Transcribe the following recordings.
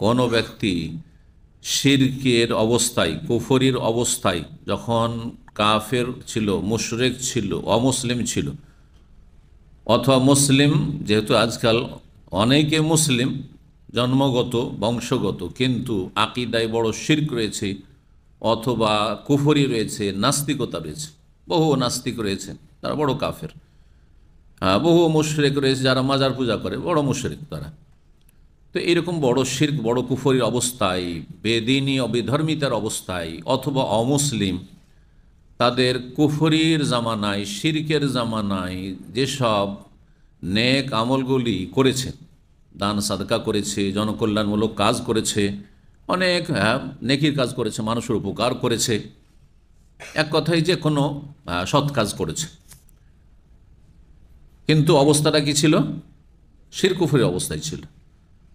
কোনো ব্যক্তি শিরকের অবস্থায়, কুফরির অবস্থায়, যখন কাফের ছিল, মুশরিক ছিল, অমুসলিম ছিল, অথবা মুসলিম, যেহেতু আজকাল অনেকে মুসলিম জন্মগত বংশগত, কিন্তু আকিদায় বড় শিরক রয়েছে, অথবা কুফরি রয়েছে, নাস্তিকতা রয়েছে, বহু নাস্তিক রয়েছে, তারা বড় কাফের। বহু মুশরিক রয়েছে যারা মাজার পূজা করে, বড় মুশরিক তারা। তো এইরকম বড় শিরক, বড় কুফরির অবস্থায়, বেদিনী অবিধর্মিতার অবস্থায়, অথবা অমুসলিম, তাদের কুফরির জামানায়, শিরকের জামানায় যেসব নেক আমলগুলি করেছে, দান সাদকা করেছে, জনকল্যাণমূলক কাজ করেছে, অনেক নেকির কাজ করেছে, মানুষের উপকার করেছে, এক কথায় যে কোনো সৎ কাজ করেছে, কিন্তু অবস্থাটা কি ছিল? শিরক কুফরি অবস্থায় ছিল।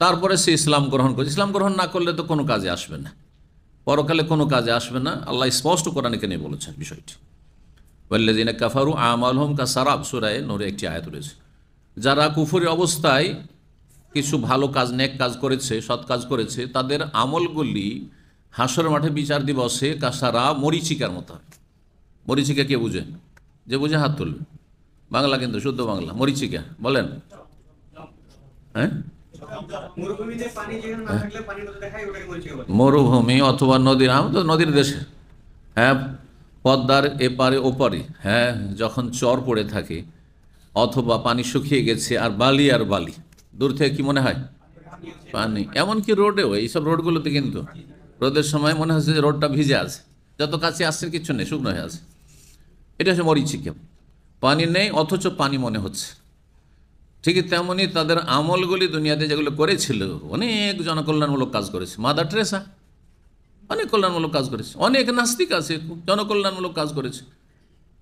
তারপরে সে ইসলাম গ্রহণ করে। ইসলাম গ্রহণ না করলে তো কোনো কাজে আসবে না, পরকালে কোনো কাজে আসবে না। আল্লাহ স্পষ্ট কোরআনে কেন বলেছেন বিষয়টি, ওয়াল্লাযীনা কাফারু আমালুহুম কাসারাব, সূরা নূরে একটি আয়াত রয়েছে। যারা কুফরি অবস্থায় কিছু ভালো কাজ, নেক কাজ করেছে, সৎ কাজ করেছে, তাদের আমলগুলি হাসর মাঠে বিচার দিবসে কাসারা, মরিচিকার মতো হয়। মরিচিকা কে বুঝে? যে বুঝে হাত তুলবে। বাংলা কিন্তু শুদ্ধ বাংলা। মরিচিকা বলেন। হ্যাঁ, মরুভূমি অথবা নদীর, আমি তো নদীর দেশে, হ্যাঁ, পদ্মার এপারে ওপারে, হ্যাঁ, যখন চর পড়ে থাকে, অথবা পানি শুকিয়ে গেছে আর বালি আর বালি, দূর থেকে কি মনে হয়? পানি। এমনকি রোডেও, এইসব রোডগুলোতে কিন্তু রোদের সময় মনে হচ্ছে যে রোডটা ভিজে আছে, যত কাছে আসছে কিছু নেই, শুকনো হয়ে আছে। এটা হচ্ছে মরিচিকা। পানি নেই অথচ পানি মনে হচ্ছে। ঠিক তেমনই তাদের আমলগুলি দুনিয়াতে যেগুলো করেছিল, অনেক জনকল্যাণমূলক কাজ করেছে। মাদার টেরেসা অনেক কল্যাণমূলক কাজ করেছে, অনেক নাস্তিক আছে জনকল্যাণমূলক কাজ করেছে,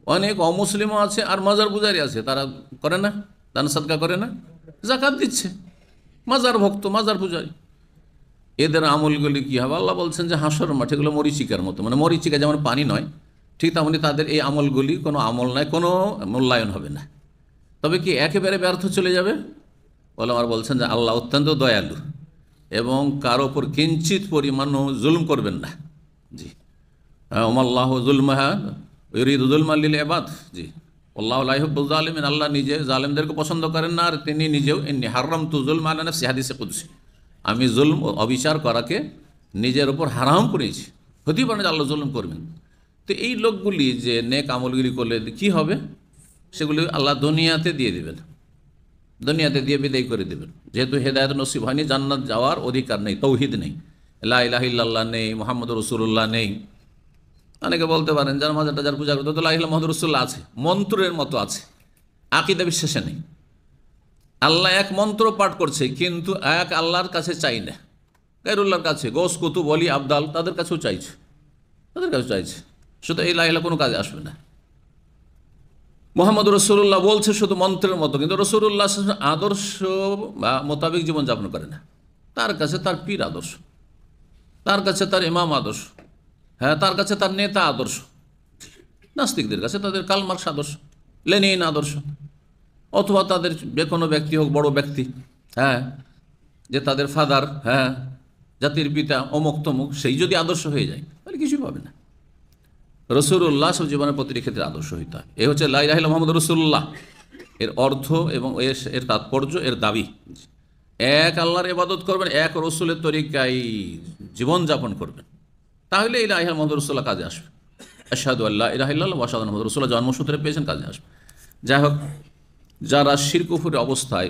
অনেক অমুসলিমও আছে আর মাজার পূজারি আছে, তারা করে না, দান সাদকা করে না, যাকাত দিচ্ছে, মাজার ভক্ত, মাজার পূজারি। এদের আমলগুলি কী হবে? আল্লাহ বলছেন যে হাসর মাঠে এগুলো মরিচিকার মতো, মানে মরিচিকা যেমন পানি নয়, ঠিক তেমনি তাদের এই আমলগুলি কোনো আমল নয়, কোনো মূল্যায়ন হবে না। তবে কি একেবারে ব্যর্থ চলে যাবে? ওলামারা বলছেন যে আল্লাহ অত্যন্ত দয়ালু এবং কারো ওপর কিঞ্চিত পরিমাণও জুলম করবেন না। জি, ওমাল্লাহ জুলমাহা ইউরিদু যুলমান লিল ইবাদ। জি, আল্লাহু লা ইউহিব্বুল জালিমিন, আল্লাহ নিজে জালেমদেরকে পছন্দ করেন না, আর তিনি নিজেও ইন্নী হারামতু যুলমা আলা নাফসি, হাদিসে কুদসি, আমি জুলম ও অবিচার করাকে নিজের ওপর হারাম করেছি। হতেই পারে যে আল্লাহ জুলম করবেন। তো এই লোকগুলি যে নেক আমলগুলি করলে কি হবে? সেগুলি আল্লাহ দুনিয়াতে দিয়ে দেবেন, দুনিয়াতে দিয়ে বিদায় করে দেবেন। যেহেতু হেদায়েত নসিব হয়নি, জান্নাত যাওয়ার অধিকার নেই, তৌহিদ নেই, লা ইলাহা ইল্লাল্লাহ নেই, মুহাম্মদুর রাসূলুল্লাহ নেই। অনেকে বলতে পারেন যার মাজার টাজার পূজা করতে, তো লা ইলাহা মুহাম্মদুর রাসূলুল্লাহ আছে, মন্ত্রের মতো আছে, আকীদা বিশ্বাসে নেই। আল্লাহ এক মন্ত্র পাঠ করছে, কিন্তু এক আল্লাহর কাছে চাই না, গায়রুল্লাহর কাছে, গোস কুতুব ওলি আবদাল, তাদের কাছেও চাইছে, তাদের কাছেও চাইছে। শুধু এই লা ইলাহা কোনো কাজে আসবে না। মুহাম্মদ রাসূলুল্লাহ বলছে শুধু মন্ত্রের মতো, কিন্তু রাসূলুল্লাহ আদর্শ বা মোতাবেক জীবনযাপন করে না। তার কাছে তার পীর আদর্শ, তার কাছে তার ইমাম আদর্শ, হ্যাঁ, তার কাছে তার নেতা আদর্শ। নাস্তিকদের কাছে তাদের কার্ল মার্কস আদর্শ, লেনিন আদর্শ, অথবা তাদের যে কোনো ব্যক্তি হোক, বড় ব্যক্তি, হ্যাঁ, যে তাদের ফাদার, হ্যাঁ, জাতির পিতা, অমুক তমুক, সেই যদি আদর্শ হয়ে যায় তাহলে কিছুই পাবে না। রাসূলুল্লাহ সব জীবনের প্রতিটি ক্ষেত্রে আদর্শ হইতে হয়। এ হচ্ছে লা ইলাহা ইল্লাল্লাহ মুহাম্মাদুর রাসূলুল্লাহ এর অর্থ এবং এর তাৎপর্য, এর দাবি। এক আল্লাহর ইবাদত করবেন, এক রসুলের তরিকায় জীবনযাপন করবেন, তাহলে এই লা ইলাহা ইল্লাল্লাহ মুহাম্মাদুর রাসূলুল্লাহ কাজে আসবে। আশহাদু আল্লা ইলাহা ইল্লাল্লাহ ওয়া আশহাদু আন্না মুহাম্মাদুর রাসূলুল্লাহ জন্মসূত্রে পেয়েছেন, কাজে আসবে। যাই হোক, যারা শিরক কুফরের অবস্থায়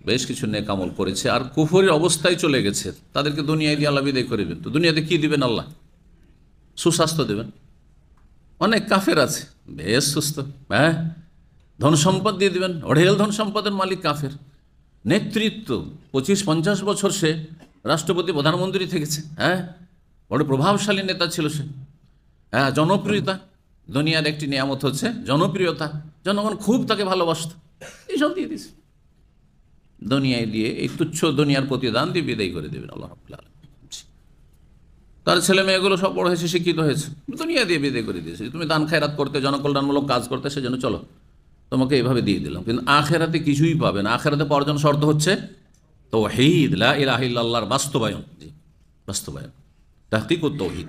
বেশ কিছু নেক আমল করেছে আর কুফরের অবস্থায় চলে গেছে, তাদেরকে দুনিয়ায় দিয়ে আল্লাহ বিদায় করে দেবেন। তো দুনিয়াতে কি দিবেন? আল্লাহ সুস্বাস্থ্য দেবেন। অনেক কাফের আছে বেশ সুস্থ, হ্যাঁ, ধন সম্পদ দিয়ে দেবেন, অঢেল ধন সম্পদের মালিক কাফের। নেতৃত্ব 25-50 বছর সে রাষ্ট্রপতি, প্রধানমন্ত্রী থেকেছে, হ্যাঁ, বড় প্রভাবশালী নেতা ছিল সে, হ্যাঁ, জনপ্রিয়তা। দুনিয়ার একটি নিয়ামত হচ্ছে জনপ্রিয়তা, জনগণ খুব তাকে ভালোবাসত, এইসব দিয়ে দিয়েছে। দুনিয়ায় দিয়ে এই তুচ্ছ দুনিয়ার প্রতিদান দিয়ে বিদায় করে দেবেন আল্লাহ রাব্বুল আলামিন। তার ছেলে মেয়েগুলো সব বড় হয়েছে, শিক্ষিত হয়েছে, দুনিয়া দিয়ে বিদায় করে দিয়েছে। তুমি দান খায়রাত করতে, জনকল্যাণমূলক কাজ করতে, সেজন্য চলো তোমাকে এইভাবে দিয়ে দিলাম। কিন্তু আখেরাতে কিছুই পাবে না। আখেরাতে পাওয়ার জন্য শর্ত হচ্ছে তাওহীদ, লা ইলাহা ইল্লাল্লাহর বাস্তবায়ন। বাস্তবায়ন, তাহকিক ও তৌহিদ।